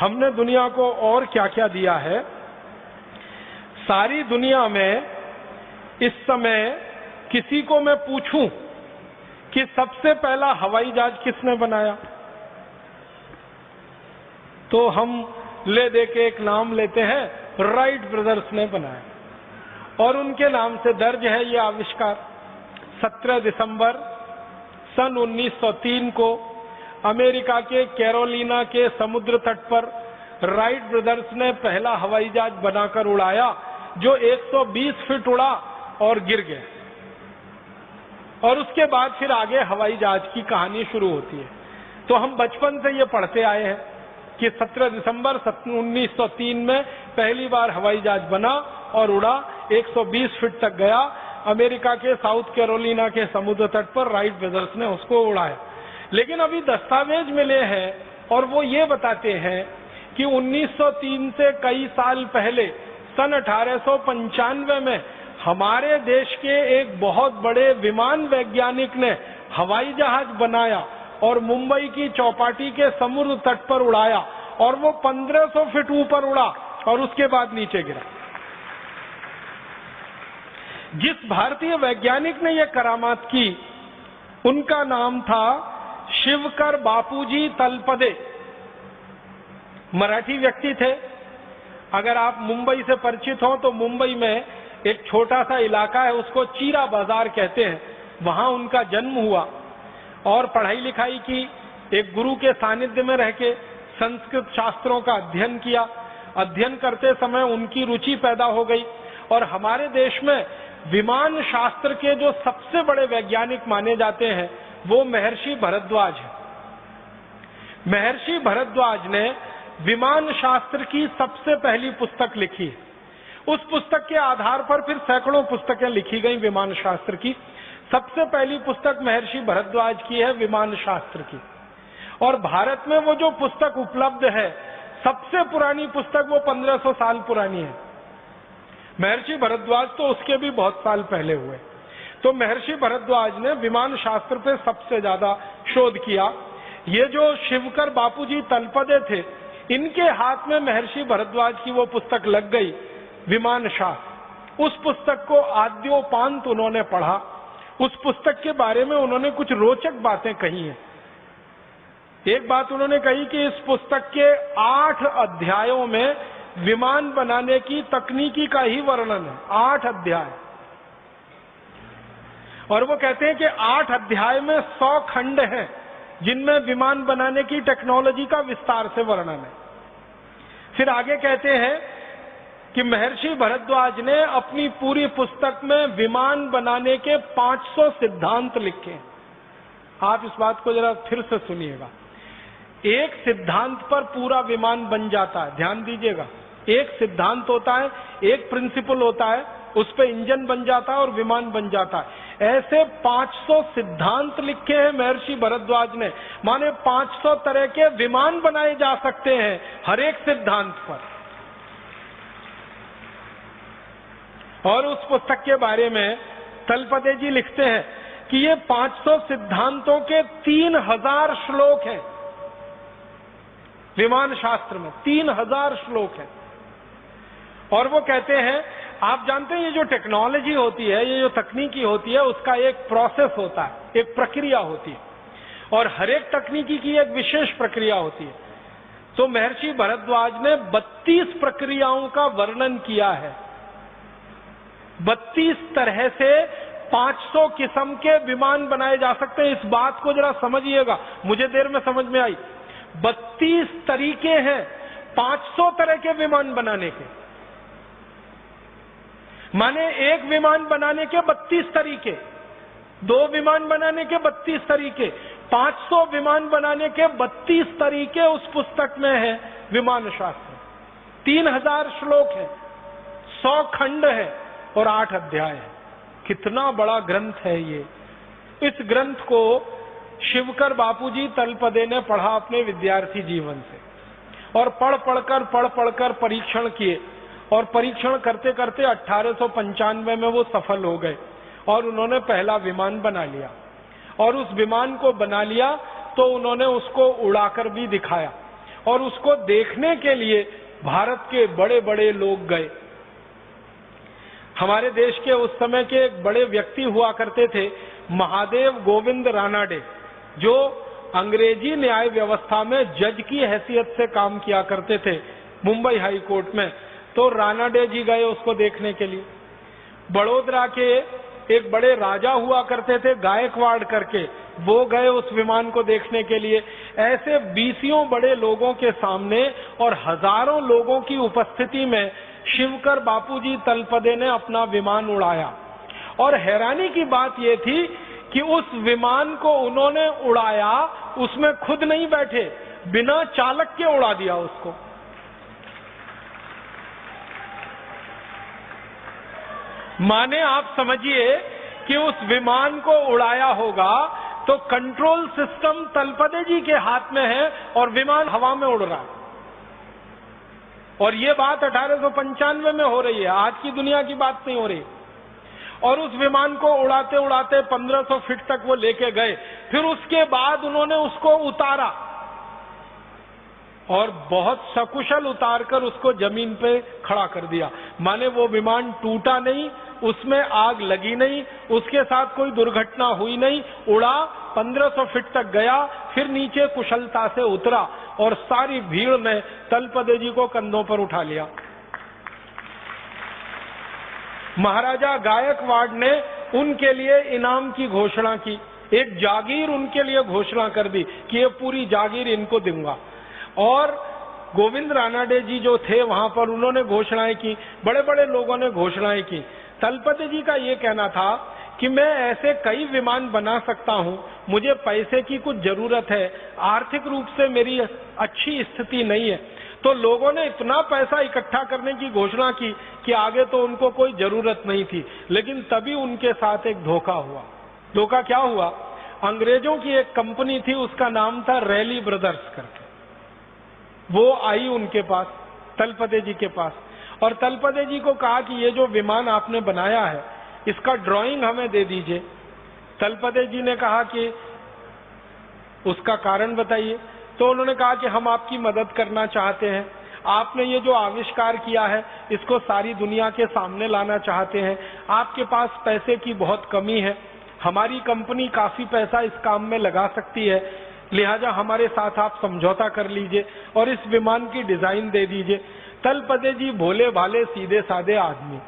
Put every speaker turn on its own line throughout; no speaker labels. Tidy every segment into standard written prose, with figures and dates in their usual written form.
हमने दुनिया को और क्या क्या दिया है। सारी दुनिया में इस समय किसी को मैं पूछूं कि सबसे पहला हवाई जहाज किसने बनाया, तो हम ले दे के एक नाम लेते हैं, राइट ब्रदर्स ने बनाया और उनके नाम से दर्ज है ये आविष्कार। 17 दिसंबर सन 1903 को अमेरिका के कैरोलिना के समुद्र तट पर राइट ब्रदर्स ने पहला हवाई जहाज बनाकर उड़ाया, जो 120 फीट उड़ा और गिर गया। और उसके बाद फिर आगे हवाई जहाज की कहानी शुरू होती है। तो हम बचपन से ये पढ़ते आए हैं कि 17 दिसंबर 1903 में पहली बार हवाई जहाज बना और उड़ा, 120 फीट तक गया। अमेरिका के साउथ कैरोलिना के समुद्र तट पर राइट ब्रदर्स ने उसको उड़ाया। लेकिन अभी दस्तावेज मिले हैं और वो ये बताते हैं कि 1903 से कई साल पहले सन 1895 में हमारे देश के एक बहुत बड़े विमान वैज्ञानिक ने हवाई जहाज बनाया और मुंबई की चौपाटी के समुद्र तट पर उड़ाया और वो 1500 फीट ऊपर उड़ा और उसके बाद नीचे गिरा। जिस भारतीय वैज्ञानिक ने यह करामात की उनका नाम था शिवकर बापूजी तलपदे। मराठी व्यक्ति थे। अगर आप मुंबई से परिचित हो तो मुंबई में एक छोटा सा इलाका है, उसको चीरा बाजार कहते हैं। वहां उनका जन्म हुआ और पढ़ाई लिखाई की। एक गुरु के सानिध्य में रह के संस्कृत शास्त्रों का अध्ययन किया। अध्ययन करते समय उनकी रुचि पैदा हो गई और हमारे देश में विमान शास्त्र के जो सबसे बड़े वैज्ञानिक माने जाते हैं वो महर्षि भरद्वाज है। महर्षि भरद्वाज ने विमान शास्त्र की सबसे पहली पुस्तक लिखी है। उस पुस्तक के आधार पर फिर सैकड़ों पुस्तकें लिखी गई विमान शास्त्र की। सबसे पहली पुस्तक महर्षि भरद्वाज की है विमान शास्त्र की। और भारत में वो जो पुस्तक उपलब्ध है, सबसे पुरानी पुस्तक वो 1500 साल पुरानी है। महर्षि भरद्वाज तो उसके भी बहुत साल पहले हुए। तो महर्षि भरद्वाज ने विमान शास्त्र पे सबसे ज्यादा शोध किया। ये जो शिवकर बापूजी तलपदे थे, इनके हाथ में महर्षि भरद्वाज की वो पुस्तक लग गई, विमान शास्त्र। उस पुस्तक को आद्योपांत उन्होंने पढ़ा। उस पुस्तक के बारे में उन्होंने कुछ रोचक बातें कही हैं। एक बात उन्होंने कही कि इस पुस्तक के 8 अध्यायों में विमान बनाने की तकनीकी का ही वर्णन है। 8 अध्याय। और वो कहते हैं कि 8 अध्याय में 100 खंड हैं जिनमें विमान बनाने की टेक्नोलॉजी का विस्तार से वर्णन है। फिर आगे कहते हैं कि महर्षि भरद्वाज ने अपनी पूरी पुस्तक में विमान बनाने के 500 सिद्धांत लिखे। आप इस बात को जरा फिर से सुनिएगा। एक सिद्धांत पर पूरा विमान बन जाता है। ध्यान दीजिएगा, एक सिद्धांत होता है, एक प्रिंसिपल होता है, उस पे इंजन बन जाता है और विमान बन जाता है। ऐसे 500 सिद्धांत लिखे हैं महर्षि भरद्वाज ने। माने 500 तरह के विमान बनाए जा सकते हैं हर एक सिद्धांत पर। और उस पुस्तक के बारे में तलपदे जी लिखते हैं कि ये 500 सिद्धांतों के 3000 श्लोक हैं। विमान शास्त्र में 3000 श्लोक हैं। और वो कहते हैं, आप जानते हैं ये जो टेक्नोलॉजी होती है, ये जो तकनीकी होती है, उसका एक प्रोसेस होता है, एक प्रक्रिया होती है और हर एक तकनीकी की एक विशेष प्रक्रिया होती है। तो महर्षि भरद्वाज ने 32 प्रक्रियाओं का वर्णन किया है। 32 तरह से 500 किस्म के विमान बनाए जा सकते हैं। इस बात को जरा समझिएगा, मुझे देर में समझ में आई। 32 तरीके हैं 500 तरह के विमान बनाने के। माने एक विमान बनाने के 32 तरीके, 2 विमान बनाने के 32 तरीके, 500 विमान बनाने के 32 तरीके उस पुस्तक में है विमान शास्त्र। 3000 श्लोक है, 100 खंड है और 8 अध्याय है। कितना बड़ा ग्रंथ है ये। इस ग्रंथ को शिवकर बापूजी तलपदे ने पढ़ा अपने विद्यार्थी जीवन से और पढ़ पढ़कर परीक्षण किए और परीक्षण करते करते 1895 में वो सफल हो गए और उन्होंने पहला विमान बना लिया। और उस विमान को बना लिया तो उन्होंने उसको उड़ाकर भी दिखाया और उसको देखने के लिए भारत के बड़े बड़े लोग गए। हमारे देश के उस समय के एक बड़े व्यक्ति हुआ करते थे, महादेव गोविंद रानाडे, जो अंग्रेजी न्याय व्यवस्था में जज की हैसियत से काम किया करते थे मुंबई हाई कोर्ट में। तो रानाडे जी गए उसको देखने के लिए। बड़ोदरा के एक बड़े राजा हुआ करते थे गायकवाड़ करके, वो गए उस विमान को देखने के लिए। ऐसे बीसियों बड़े लोगों के सामने और हजारों लोगों की उपस्थिति में शिवकर बापूजी तलपदे ने अपना विमान उड़ाया। और हैरानी की बात यह थी कि उस विमान को उन्होंने उड़ाया, उसमें खुद नहीं बैठे, बिना चालक के उड़ा दिया उसको। माने आप समझिए कि उस विमान को उड़ाया होगा तो कंट्रोल सिस्टम तलपदे जी के हाथ में है और विमान हवा में उड़ रहा है। और ये बात 1895 में हो रही है, आज की दुनिया की बात नहीं हो रही। और उस विमान को उड़ाते उड़ाते 1500 फीट तक वो लेके गए। फिर उसके बाद उन्होंने उसको उतारा और बहुत सकुशल उतारकर उसको जमीन पे खड़ा कर दिया। माने वो विमान टूटा नहीं, उसमें आग लगी नहीं, उसके साथ कोई दुर्घटना हुई नहीं, उड़ा 1500 फीट तक गया, फिर नीचे कुशलता से उतरा और सारी भीड़ ने तलपदे जी को कंधों पर उठा लिया। महाराजा गायकवाड़ ने उनके लिए इनाम की घोषणा की, एक जागीर उनके लिए घोषणा कर दी कि ये पूरी जागीर इनको दूंगा। और गोविंद रानाडे जी जो थे वहां पर, उन्होंने घोषणाएं की, बड़े बड़े लोगों ने घोषणाएं की। तलपदे जी का ये कहना था कि मैं ऐसे कई विमान बना सकता हूं, मुझे पैसे की कुछ जरूरत है, आर्थिक रूप से मेरी अच्छी स्थिति नहीं है। तो लोगों ने इतना पैसा इकट्ठा करने की घोषणा की कि आगे तो उनको कोई जरूरत नहीं थी। लेकिन तभी उनके साथ एक धोखा हुआ। धोखा क्या हुआ? अंग्रेजों की एक कंपनी थी, उसका नाम था रैली ब्रदर्स करके। वो आई उनके पास, तलपदे जी के पास, और तलपदे जी को कहा कि ये जो विमान आपने बनाया है इसका ड्राइंग हमें दे दीजिए। तलपदे जी ने कहा कि उसका कारण बताइए। तो उन्होंने कहा कि हम आपकी मदद करना चाहते हैं, आपने ये जो आविष्कार किया है इसको सारी दुनिया के सामने लाना चाहते हैं, आपके पास पैसे की बहुत कमी है, हमारी कंपनी काफी पैसा इस काम में लगा सकती है, लिहाजा हमारे साथ आप समझौता कर लीजिए और इस विमान की डिजाइन दे दीजिए। तलपदे जी भोले भाले सीधे साधे आदमी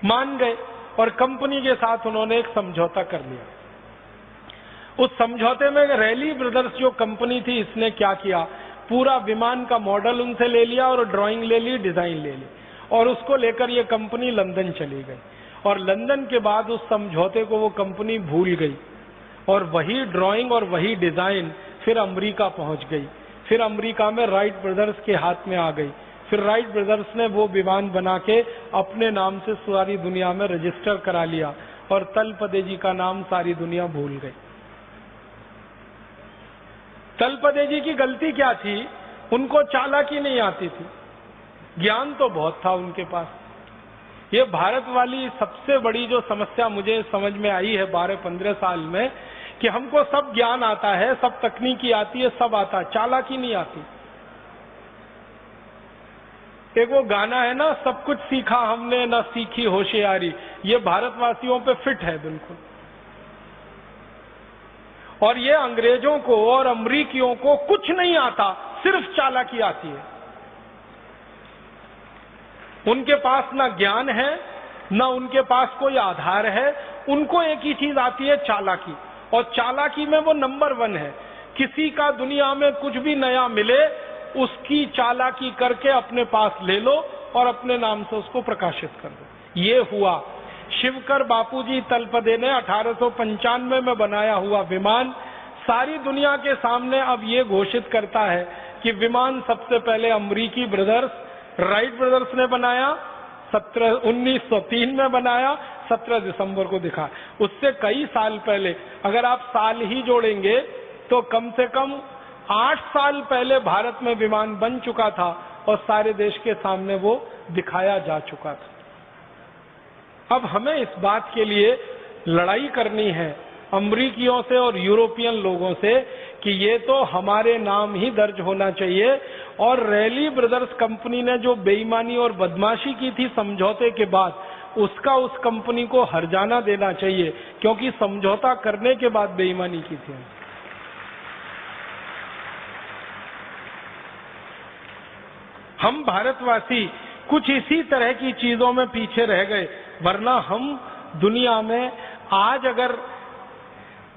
मान गए और कंपनी के साथ उन्होंने एक समझौता कर लिया। उस समझौते में रैली ब्रदर्स जो कंपनी थी, इसने क्या किया, पूरा विमान का मॉडल उनसे ले लिया और ड्राइंग ले ली, डिजाइन ले ली, और उसको लेकर ये कंपनी लंदन चली गई। और लंदन के बाद उस समझौते को वो कंपनी भूल गई और वही ड्राइंग और वही डिजाइन फिर अमेरिका पहुंच गई। फिर अमेरिका में राइट ब्रदर्स के हाथ में आ गई। फिर राइट ब्रदर्स ने वो विमान बना के अपने नाम से सारी दुनिया में रजिस्टर करा लिया और तलपदे जी का नाम सारी दुनिया भूल गई। तलपदे जी की गलती क्या थी? उनको चालाकी नहीं आती थी, ज्ञान तो बहुत था उनके पास। ये भारत वाली सबसे बड़ी जो समस्या मुझे समझ में आई है 12-15 साल में, कि हमको सब ज्ञान आता है, सब तकनीकी आती है, सब आता है, चालाकी नहीं आती। एक वो गाना है ना, सब कुछ सीखा हमने ना सीखी होशियारी, ये भारतवासियों पे फिट है बिल्कुल। और ये अंग्रेजों को और अमरीकियों को कुछ नहीं आता, सिर्फ चालाकी आती है। उनके पास ना ज्ञान है, ना उनके पास कोई आधार है, उनको एक ही चीज आती है, चालाकी। और चालाकी में वो नंबर 1 है। किसी का दुनिया में कुछ भी नया मिले, उसकी चालाकी करके अपने पास ले लो और अपने नाम से उसको प्रकाशित कर दो। ये हुआ। शिवकर बापूजी तलपदे ने 1895 में बनाया हुआ विमान सारी दुनिया के सामने अब ये घोषित करता है कि विमान सबसे पहले अमरीकी ब्रदर्स राइट ब्रदर्स ने बनाया, 1903 में बनाया, 17 दिसंबर को दिखा। उससे कई साल पहले, अगर आप साल ही जोड़ेंगे तो कम से कम 8 साल पहले भारत में विमान बन चुका था और सारे देश के सामने वो दिखाया जा चुका था। अब हमें इस बात के लिए लड़ाई करनी है अमरीकियों से और यूरोपियन लोगों से कि ये तो हमारे नाम ही दर्ज होना चाहिए। और रैली ब्रदर्स कंपनी ने जो बेईमानी और बदमाशी की थी समझौते के बाद, उसका उस कंपनी को हर्जाना देना चाहिए, क्योंकि समझौता करने के बाद बेईमानी की थी। हम भारतवासी कुछ इसी तरह की चीजों में पीछे रह गए, वरना हम दुनिया में आज अगर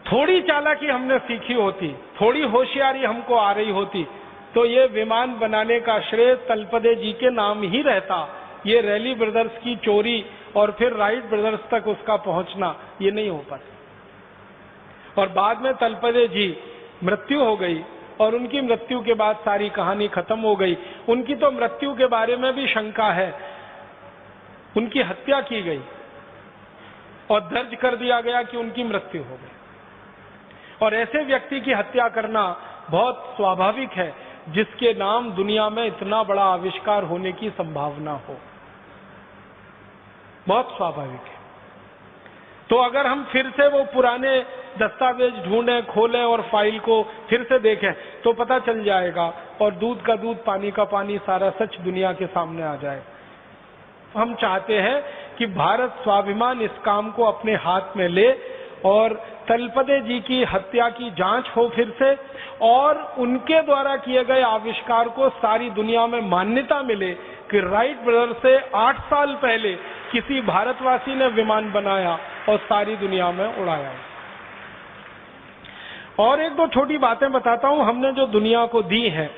थोड़ी चालाकी हमने सीखी होती, थोड़ी होशियारी हमको आ रही होती, तो ये विमान बनाने का श्रेय तलपदे जी के नाम ही रहता। ये रैली ब्रदर्स की चोरी और फिर राइट ब्रदर्स तक उसका पहुंचना ये नहीं हो पाता। और बाद में तलपदे जी मृत्यु हो गई और उनकी मृत्यु के बाद सारी कहानी खत्म हो गई। उनकी तो मृत्यु के बारे में भी शंका है, उनकी हत्या की गई और दर्ज कर दिया गया कि उनकी मृत्यु हो गई। और ऐसे व्यक्ति की हत्या करना बहुत स्वाभाविक है जिसके नाम दुनिया में इतना बड़ा आविष्कार होने की संभावना हो, बहुत स्वाभाविक है। तो अगर हम फिर से वो पुराने दस्तावेज ढूंढें, खोलें और फाइल को फिर से देखें तो पता चल जाएगा और दूध का दूध पानी का पानी सारा सच दुनिया के सामने आ जाए। हम चाहते हैं कि भारत स्वाभिमान इस काम को अपने हाथ में ले और तलपदे जी की हत्या की जांच हो फिर से, और उनके द्वारा किए गए आविष्कार को सारी दुनिया में मान्यता मिले कि राइट ब्रदर से 8 साल पहले किसी भारतवासी ने विमान बनाया और सारी दुनिया में उड़ाया। और एक दो छोटी बातें बताता हूं हमने जो दुनिया को दी हैं।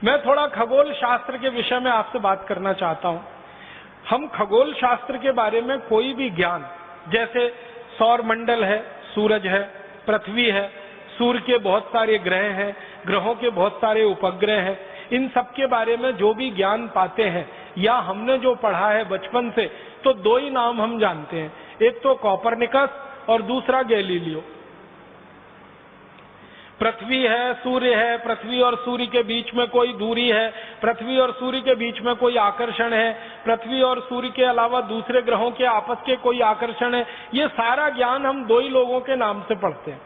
मैं थोड़ा खगोल शास्त्र के विषय में आपसे बात करना चाहता हूं। हम खगोल शास्त्र के बारे में कोई भी ज्ञान, जैसे सौर मंडल है, सूरज है, पृथ्वी है, सूर्य के बहुत सारे ग्रह हैं, ग्रहों के बहुत सारे उपग्रह हैं, इन सब के बारे में जो भी ज्ञान पाते हैं या हमने जो पढ़ा है बचपन से, तो दो ही नाम हम जानते हैं, एक तो कॉपरनिकस और दूसरा गैलीलियो। पृथ्वी है, सूर्य है, पृथ्वी और सूर्य के बीच में कोई दूरी है, पृथ्वी और सूर्य के बीच में कोई आकर्षण है, पृथ्वी और सूर्य के अलावा दूसरे ग्रहों के आपस के कोई आकर्षण है, ये सारा ज्ञान हम दो ही लोगों के नाम से पढ़ते हैं।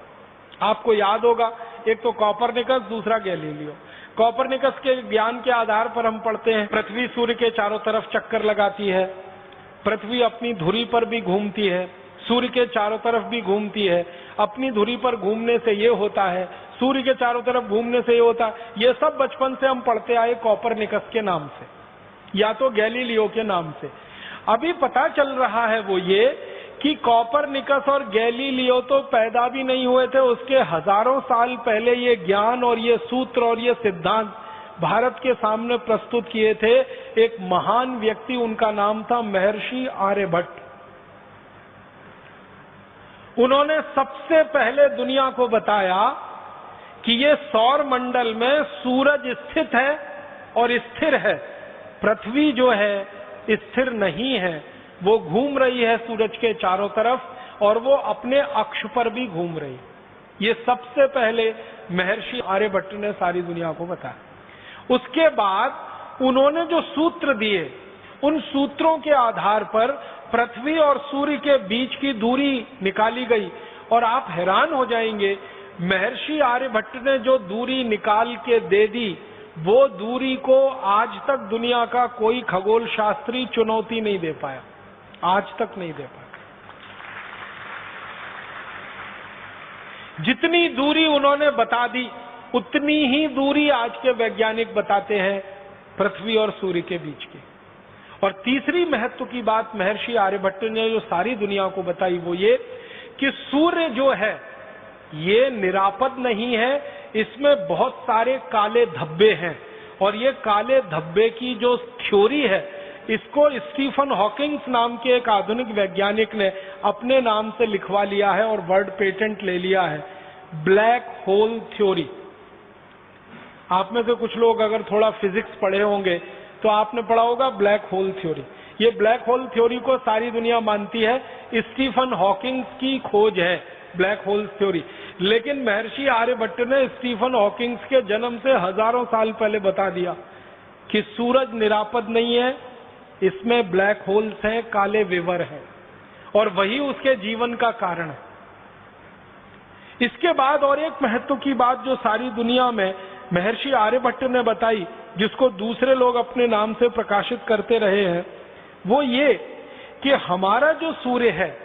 आपको याद होगा, एक तो कॉपरनिकस, दूसरा गैलीलियो। कॉपरनिकस के ज्ञान के आधार पर हम पढ़ते हैं पृथ्वी सूर्य के चारों तरफ चक्कर लगाती है, पृथ्वी अपनी धुरी पर भी घूमती है, सूर्य के चारों तरफ भी घूमती है। अपनी धुरी पर घूमने से ये होता है, सूर्य के चारों तरफ घूमने से ये होता है। ये सब बचपन से हम पढ़ते आए कॉपरनिकस के नाम से या तो गैलीलियो के नाम से। अभी पता चल रहा है वो ये कि कॉपरनिकस और गैलीलियो तो पैदा भी नहीं हुए थे, उसके हजारों साल पहले ये ज्ञान और ये सूत्र और ये सिद्धांत भारत के सामने प्रस्तुत किए थे एक महान व्यक्ति, उनका नाम था महर्षि आर्यभट्ट। उन्होंने सबसे पहले दुनिया को बताया कि ये सौर मंडल में सूरज स्थित है और स्थिर है, पृथ्वी जो है स्थिर नहीं है, वो घूम रही है सूरज के चारों तरफ और वो अपने अक्ष पर भी घूम रही। ये सबसे पहले महर्षि आर्यभट्ट ने सारी दुनिया को बताया। उसके बाद उन्होंने जो सूत्र दिए, उन सूत्रों के आधार पर पृथ्वी और सूर्य के बीच की दूरी निकाली गई और आप हैरान हो जाएंगे, महर्षि आर्यभट्ट ने जो दूरी निकाल के दे दी, वो दूरी को आज तक दुनिया का कोई खगोल शास्त्री चुनौती नहीं दे पाया, आज तक नहीं दे पाया। जितनी दूरी उन्होंने बता दी, उतनी ही दूरी आज के वैज्ञानिक बताते हैं पृथ्वी और सूर्य के बीच की। और तीसरी महत्व की बात महर्षि आर्यभट्ट ने जो सारी दुनिया को बताई वो ये कि सूर्य जो है ये निरापद नहीं है, इसमें बहुत सारे काले धब्बे हैं और ये काले धब्बे की जो थ्योरी है इसको स्टीफन हॉकिंग्स नाम के एक आधुनिक वैज्ञानिक ने अपने नाम से लिखवा लिया है और वर्ड पेटेंट ले लिया है, ब्लैक होल थ्योरी। आप में से कुछ लोग अगर थोड़ा फिजिक्स पढ़े होंगे तो आपने पढ़ा होगा ब्लैक होल थ्योरी। ये ब्लैक होल थ्योरी को सारी दुनिया मानती है, स्टीफन हॉकिंग्स की खोज है ब्लैक होल थ्योरी। लेकिन महर्षि आर्यभट्ट ने स्टीफन हॉकिंग्स के जन्म से हजारों साल पहले बता दिया कि सूरज निरापद नहीं है, इसमें ब्लैक होल्स हैं, काले विवर हैं, और वही उसके जीवन का कारण है। इसके बाद और एक महत्व की बात जो सारी दुनिया में महर्षि आर्यभट्ट ने बताई, जिसको दूसरे लोग अपने नाम से प्रकाशित करते रहे हैं, वो ये कि हमारा जो सूर्य है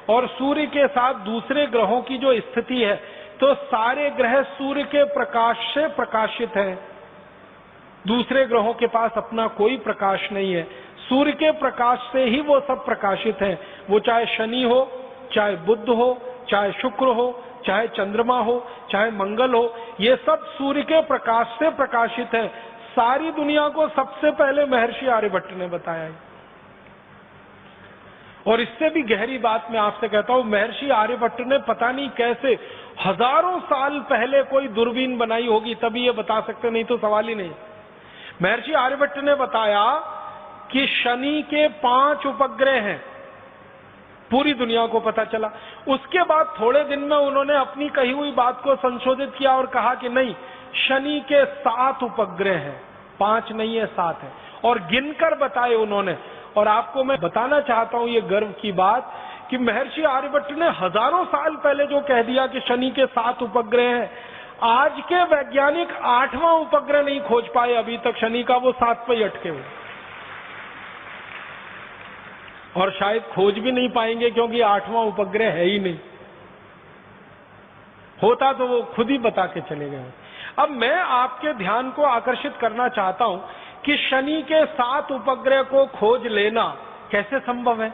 और सूर्य के साथ दूसरे ग्रहों की जो स्थिति है, तो सारे ग्रह सूर्य के प्रकाश से प्रकाशित हैं। दूसरे ग्रहों के पास अपना कोई प्रकाश नहीं है, सूर्य के प्रकाश से ही वो सब प्रकाशित हैं। वो चाहे शनि हो, चाहे बुध हो, चाहे शुक्र हो, चाहे चंद्रमा हो, चाहे मंगल हो, ये सब सूर्य के प्रकाश से प्रकाशित है। सारी दुनिया को सबसे पहले महर्षि आर्यभट्ट ने बताया है। और इससे भी गहरी बात मैं आपसे कहता हूं, महर्षि आर्यभट्ट ने पता नहीं कैसे हजारों साल पहले कोई दूरबीन बनाई होगी, तभी ये बता सकते, नहीं तो सवाल ही नहीं। महर्षि आर्यभट्ट ने बताया कि शनि के 5 उपग्रह हैं, पूरी दुनिया को पता चला। उसके बाद थोड़े दिन में उन्होंने अपनी कही हुई बात को संशोधित किया और कहा कि नहीं, शनि के 7 उपग्रह हैं, 5 नहीं है 7 है, और गिनकर बताए उन्होंने। और आपको मैं बताना चाहता हूं ये गर्व की बात कि महर्षि आर्यभट्ट ने हजारों साल पहले जो कह दिया कि शनि के 7 उपग्रह हैं, आज के वैज्ञानिक 8वां उपग्रह नहीं खोज पाए अभी तक शनि का, वो 7 पे ही अटके हुए, और शायद खोज भी नहीं पाएंगे क्योंकि 8वां उपग्रह है ही नहीं। होता तो वो खुद ही बता के चले गए। अब मैं आपके ध्यान को आकर्षित करना चाहता हूं कि शनि के 7 उपग्रह को खोज लेना कैसे संभव है।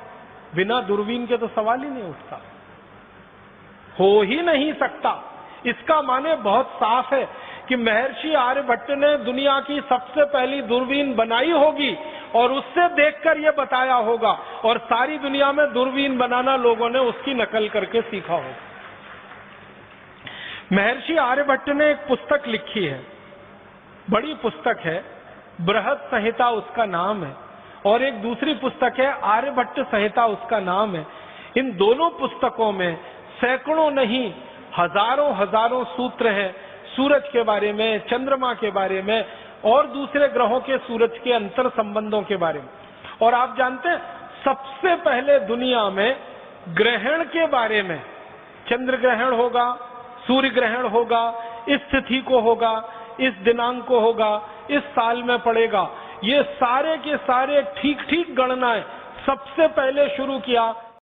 बिना दूरबीन के तो सवाल ही नहीं उठता, हो ही नहीं सकता। इसका माने बहुत साफ है कि महर्षि आर्यभट्ट ने दुनिया की सबसे पहली दूरबीन बनाई होगी और उससे देखकर यह बताया होगा, और सारी दुनिया में दूरबीन बनाना लोगों ने उसकी नकल करके सीखा होगा। महर्षि आर्यभट्ट ने एक पुस्तक लिखी है, बड़ी पुस्तक है, बृहद संहिता उसका नाम है, और एक दूसरी पुस्तक है आर्यभट्ट संहिता उसका नाम है। इन दोनों पुस्तकों में सैकड़ों नहीं हजारों सूत्र हैं सूरज के बारे में, चंद्रमा के बारे में, और दूसरे ग्रहों के सूरज के अंतर संबंधों के बारे में। और आप जानते हैं, सबसे पहले दुनिया में ग्रहण के बारे में, चंद्र ग्रहण होगा, सूर्य ग्रहण होगा, इस तिथि को होगा, इस दिनांक को होगा, इस साल में पड़ेगा, ये सारे के सारे ठीक गणनाएं सबसे पहले शुरू किया